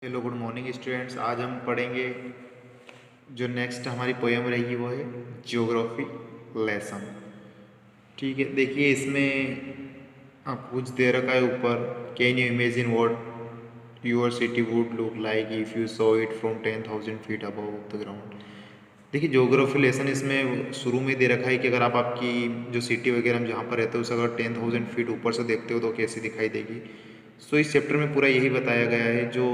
Hello good morning students. आज हम पढ़ेंगे जो नेक्स्ट हमारी पोएम रहेगी वो है ज्योग्राफी लेसन। ठीक है, देखिए इसमें आप कुछ दे रखा है ऊपर। Can you imagine what your city would look like if you saw it from 10,000 feet above the ground. देखिए ज्योग्राफी लेसन इसमें शुरू में दे रखा है कि अगर आप आपकी जो सिटी वगैरह हम जहाँ पर रहते हैं उसे अगर 10,000 फीट ऊपर से देखते हो तो कैसी दिखाई देगी। सो इस चैप्टर में पूरा यही बताया गया है। जो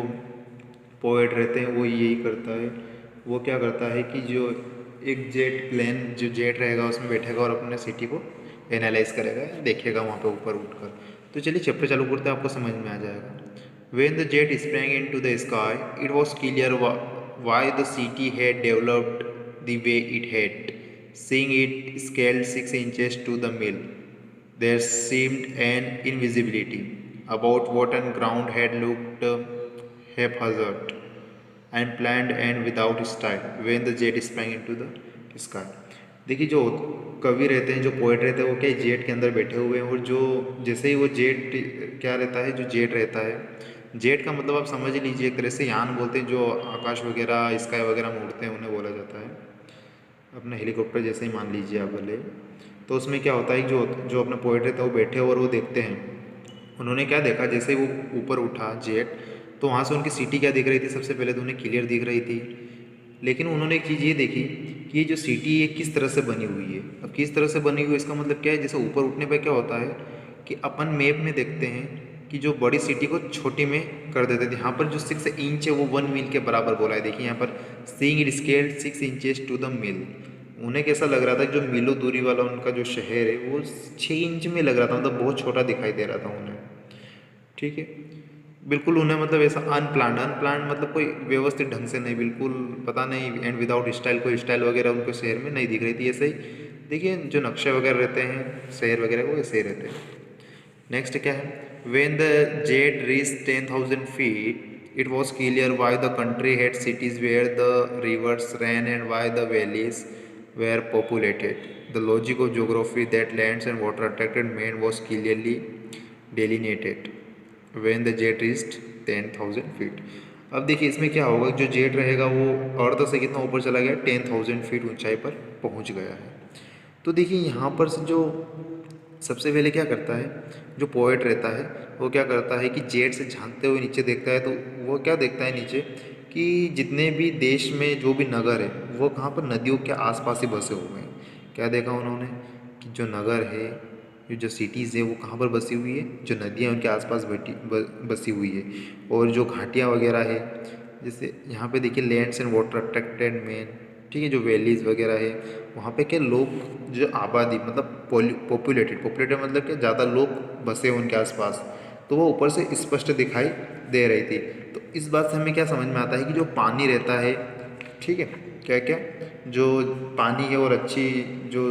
पोएट रहते हैं वो यही करता है। वो क्या करता है कि जो एक जेट प्लेन जो जेट रहेगा उसमें बैठेगा और अपने सिटी को एनालाइज करेगा, देखेगा वहाँ पे ऊपर उठकर। तो चलिए चैप्टर चालू करते हैं, आपको समझ में आ जाएगा। When the jet sprang into the sky, it was clear why the city had developed the way it had. Seeing it scaled 6 inches to the mill, there seemed an invisibility about what on ground had looked haphazard and planned and without style when the jet sprang into the sky। देखिए जो कवि रहते हैं, जो poet रहते हैं, वो क्या जेट के अंदर बैठे हुए हैं और जो जैसे ही वो जेट क्या रहता है, जो जेट रहता है, जेट का मतलब आप समझ लीजिए एक तरह से यान बोलते हैं, जो आकाश वगैरह स्काई वगैरह में उड़ते हैं उन्हें बोला जाता है। अपने हेलीकॉप्टर जैसे ही मान लीजिए आप बोले। तो उसमें क्या होता है, जो जो अपने पोएट रहते हैं वो बैठे और वो देखते हैं। उन्होंने क्या देखा, जैसे ही वो ऊपर उठा जेट तो वहाँ से उनकी सिटी क्या दिख रही थी, सबसे पहले तो उन्हें क्लियर दिख रही थी। लेकिन उन्होंने एक चीज़ ये देखी कि ये जो सिटी है किस तरह से बनी हुई है। अब किस तरह से बनी हुई है इसका मतलब क्या है, जैसे ऊपर उठने पर क्या होता है कि अपन मैप में देखते हैं कि जो बड़ी सिटी को छोटी में कर देते थे। यहाँ पर जो 6 इंच है वो 1 मील के बराबर बोला है। देखिए यहाँ पर seeing it scaled 6 inches to the mill. उन्हें कैसा लग रहा था, जो मीलों दूरी वाला उनका जो शहर है वो 6 इंच में लग रहा था, मतलब बहुत छोटा दिखाई दे रहा था उन्हें। ठीक है, बिल्कुल उन्हें मतलब ऐसा अनप्लान्ड अनप्लान्ड मतलब कोई व्यवस्थित ढंग से नहीं, बिल्कुल पता नहीं, एंड विदाउट स्टाइल, कोई स्टाइल वगैरह उनको शहर में नहीं दिख रही थी। ऐसे ही देखिए जो नक्शे वगैरह रहते हैं शहर वगैरह वो ऐसे ही रहते हैं। नेक्स्ट क्या है, when the jet reach 10,000 feet it was clear why the country had cities where the rivers ran and why the valleys were populated. The logic of geography that lands and water attracted man was clearly delineated when the jet reached 10,000 feet. अब देखिए इसमें क्या होगा, जो jet रहेगा वो अर्थ से कितना ऊपर चला गया, 10,000 फीट ऊंचाई पर पहुंच गया है। तो देखिए यहाँ पर से जो सबसे पहले क्या करता है, जो पोएट रहता है वो क्या करता है कि जेट से झांकते हुए नीचे देखता है। तो वो क्या देखता है नीचे कि जितने भी देश में जो भी नगर है वो कहाँ पर नदियों के आसपास ही बसे हुए हैं। क्या देखा उन्होंने कि जो नगर है, ये जो सिटीज़ है वो कहाँ पर बसी हुई है, जो नदियाँ उनके आसपास बसी हुई है। और जो घाटियाँ वगैरह है, जैसे यहाँ पे देखिए lands and water attracted main. ठीक है, जो वैलीज़ वगैरह है वहाँ पे क्या लोग, जो आबादी मतलब पॉपुलेटेड पॉपुलेटेड मतलब क्या ज़्यादा लोग बसे हैं उनके आसपास, तो वो ऊपर से स्पष्ट दिखाई दे रही थी। तो इस बात से हमें क्या समझ में आता है कि जो पानी रहता है, ठीक है, क्या क्या जो पानी है और अच्छी जो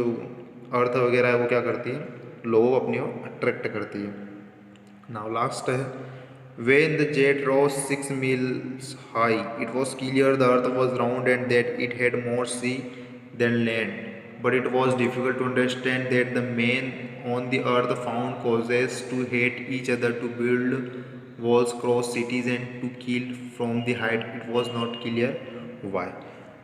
अर्थ वगैरह है वो क्या करती है, लोगों को अपनी ओर अट्रैक्ट करती है। नाउ लास्ट है, when the jet rose 6 miles high it was clear the earth was round and that it had more sea than land, but it was difficult to understand that the men on the earth found causes to hate each other, to build walls, cross cities and to kill from the height it was not clear why।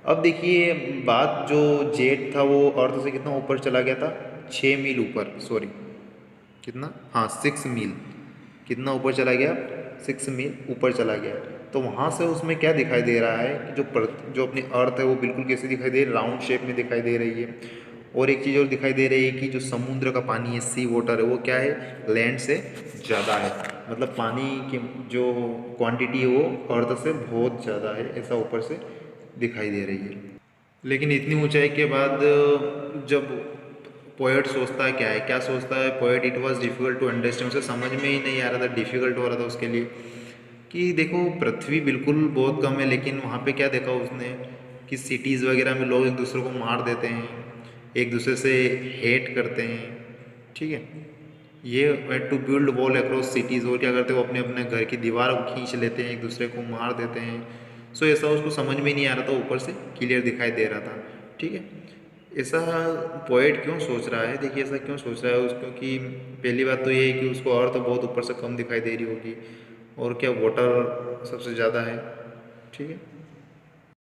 अब देखिए बात, जो jet था वो अर्थ से कितना ऊपर चला गया था, 6 मील ऊपर, सॉरी कितना, हाँ 6 मील, कितना ऊपर चला गया, 6 मील ऊपर चला गया। तो वहाँ से उसमें क्या दिखाई दे रहा है कि जो अपनी अर्थ है वो बिल्कुल कैसे दिखाई दे रही है, राउंड शेप में दिखाई दे रही है। और एक चीज़ और दिखाई दे रही है कि जो समुद्र का पानी है, सी वाटर है, वो क्या है, लैंड से ज़्यादा है। मतलब पानी की जो क्वांटिटी है वो अर्थ से बहुत ज़्यादा है, ऐसा ऊपर से दिखाई दे रही है। लेकिन इतनी ऊंचाई के बाद जब पोएट सोचता है, क्या है, क्या सोचता है poet, it was difficult to understand, उसे समझ में ही नहीं आ रहा था, डिफ़िकल्ट हो रहा था उसके लिए कि देखो पृथ्वी बिल्कुल बहुत कम है, लेकिन वहाँ पे क्या देखा उसने कि सिटीज़ वगैरह में लोग एक दूसरे को मार देते हैं, एक दूसरे से हेट करते हैं। ठीक है, ये to build wall across cities, और क्या करते हैं वो अपने अपने घर की दीवार को खींच लेते हैं, एक दूसरे को मार देते हैं। सो ऐसा उसको समझ में नहीं आ रहा था, ऊपर से क्लियर दिखाई दे रहा था। ठीक है, ऐसा पोएट क्यों सोच रहा है, देखिए ऐसा क्यों सोच रहा है क्योंकि पहली बात तो ये है कि उसको और तो बहुत ऊपर से कम दिखाई दे रही होगी, और क्या वाटर सबसे ज़्यादा है। ठीक है।